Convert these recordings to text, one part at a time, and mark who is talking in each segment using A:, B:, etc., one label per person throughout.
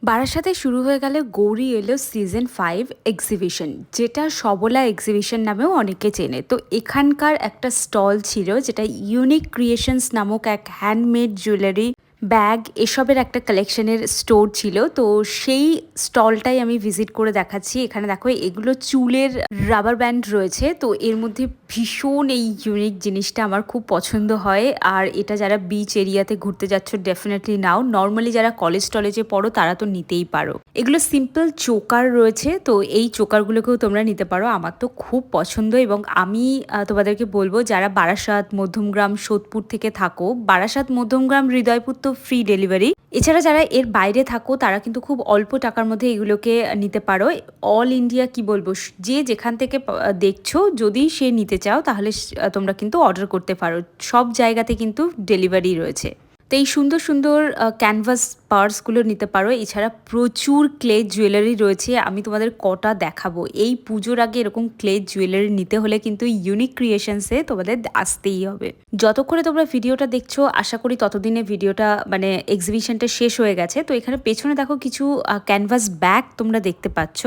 A: বারাসাতে শুরু হয়ে গেলে গৌরী এলো সিজন 5 এক্সিবিশন, যেটা সবলা এক্সিবিশন নামেও অনেকে চেনে। তো এখানকার একটা স্টল ছিল যেটা ইউনিক ক্রিয়েশনস নামক এক হ্যান্ডমেড জুয়েলারি, ব্যাগ এসবের একটা কালেকশনের স্টোর ছিল। তো সেই স্টলটাই আমি ভিজিট করে দেখাচ্ছি। এখানে দেখো এগুলো চুলের রাবার ব্যান্ড রয়েছে। তো এর মধ্যে ভীষণ এই ইউনিক জিনিসটা আমার খুব পছন্দ হয়। আর এটা যারা বিচ এরিয়াতে ঘুরতে যাচ্ছ ডেফিনেটলি নাও। নর্মালি যারা কলেজ টলেজে পড়ো তারা তো নিতেই পারো। এগুলো সিম্পল চোকার রয়েছে, তো এই চোকারগুলোকেও তোমরা নিতে পারো। আমার তো খুব পছন্দ এবং আমি তোমাদেরকে বলবো যারা বারাসাত, মধ্যমগ্রাম, সোদপুর থেকে থাকো, বারাসাত, মধ্যমগ্রাম, হৃদয়পুর তো ফ্রি ডেলিভারি। এছাড়া যারা এর বাইরে থাকো তারা কিন্তু খুব অল্প টাকার মধ্যে এগুলোকে নিতে পারো। অল ইন্ডিয়া কি বলবো, যে যেখান থেকে দেখছো যদি সে নিতে চাও তাহলে তোমরা কিন্তু অর্ডার করতে পারো। সব জায়গাতে কিন্তু ডেলিভারি রয়েছে। তো এই সুন্দর সুন্দর ক্যানভাস পার্সগুলো নিতে পারো। এছাড়া প্রচুর ক্লে জুয়েলারি রয়েছে, আমি তোমাদের কটা দেখাবো। এই পুজোর আগে এরকম ক্লে জুয়েলারি নিতে হলে কিন্তু ইউনিক ক্রিয়েশনসে তোমাদের আসতেই হবে। যতক্ষণে তোমরা ভিডিওটা দেখছো আশা করি ততদিনে ভিডিওটা মানে এক্সিবিশনটা শেষ হয়ে গেছে। তো এখানে পেছনে দেখো কিছু ক্যানভাস ব্যাগ তোমরা দেখতে পাচ্ছ।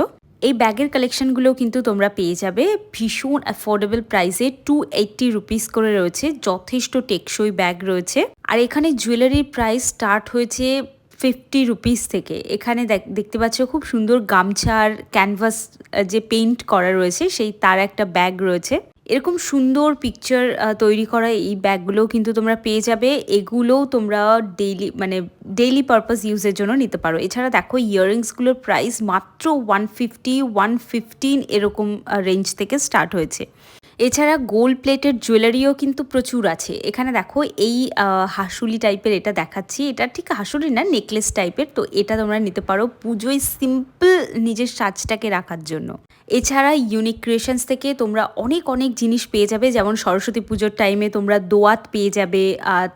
A: এই ব্যাগের কালেকশনগুলোও কিন্তু তোমরা পেয়ে যাবে ভীষণ অ্যাফোর্ডেবল প্রাইসে। 280 রুপিস করে রয়েছে, যথেষ্ট টেকসই ব্যাগ রয়েছে। আর এখানে জুয়েলারির প্রাইস স্টার্ট হয়েছে 50 রুপিস থেকে। এখানে দেখতে পাচ্ছ খুব সুন্দর গামছার ক্যানভাস যে পেইন্ট করা রয়েছে সেই তার একটা ব্যাগ রয়েছে। এরকম সুন্দর পিকচার তৈরি করা এই ব্যাগগুলোও কিন্তু তোমরা পেয়ে যাবে। এগুলোও তোমরা ডেইলি পারপাস ইউজের জন্য নিতে পারো। এছাড়া দেখো ইয়াররিংসগুলোর প্রাইস মাত্র 150, 115 এরকম রেঞ্জ থেকে স্টার্ট হয়েছে। এছাড়া গোল্ড প্লেটেড জুয়েলারিও কিন্তু প্রচুর আছে। এখানে দেখো এই হাসুলি টাইপের এটা দেখাচ্ছি, এটা ঠিক হাসুলি না, নেকলেস টাইপের। তো এটা তোমরা নিতে পারো পুজোয় সিম্পল নিজের সাজটাকে রাখার জন্য। এছাড়া ইউনিক ক্রিয়েশনস থেকে তোমরা অনেক অনেক জিনিস পেয়ে যাবে, যেমন সরস্বতী পুজোর টাইমে তোমরা দোয়াত পেয়ে যাবে।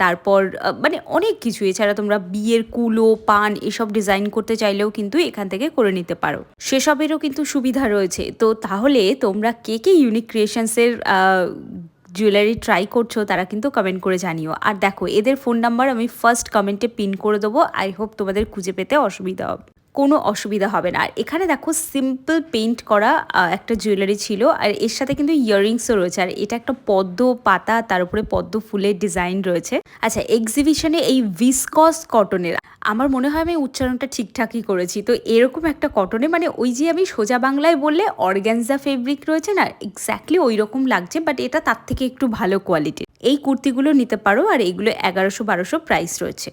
A: তারপর মানে অনেক কিছু। এছাড়া তোমরা বিয়ের কুলো, পান এসব ডিজাইন করতে চাইলেও কিন্তু এখান থেকে করে নিতে পারো। সেসবেরও কিন্তু সুবিধা রয়েছে। তো তাহলে তোমরা কে কে ইউনিক ক্রিয়েশনসের জুয়েলারি ট্রাই করছো তারা কিন্তু কমেন্ট করে জানিও। আর দেখো এদের ফোন নাম্বার আমি ফার্স্ট কমেন্টে পিন করে দেবো। আই হোপ তোমাদের খুঁজে পেতে কোনো অসুবিধা হবে না। আর এখানে দেখো সিম্পল পেইন্ট করা একটা জুয়েলারি ছিল, আর এর সাথে কিন্তু ইয়াররিংসও রয়েছে। আর এটা একটা পদ্ম পাতা, তার উপরে পদ্ম ফুলের ডিজাইন রয়েছে। আচ্ছা, এক্সিবিশনে এই ভিসকস কটনের, আমার মনে হয় আমি উচ্চারণটা ঠিকঠাকই করেছি। তো এরকম একটা কটনে, মানে ওই যে আমি সোজা বাংলায় বললে অর্গ্যানজা ফেব্রিক রয়েছে না, এক্স্যাক্টলি ওই রকম লাগছে, বাট এটা তার থেকে একটু ভালো কোয়ালিটির। এই কুর্তিগুলো নিতে পারো, আর এইগুলো 1100-1200 প্রাইস রয়েছে।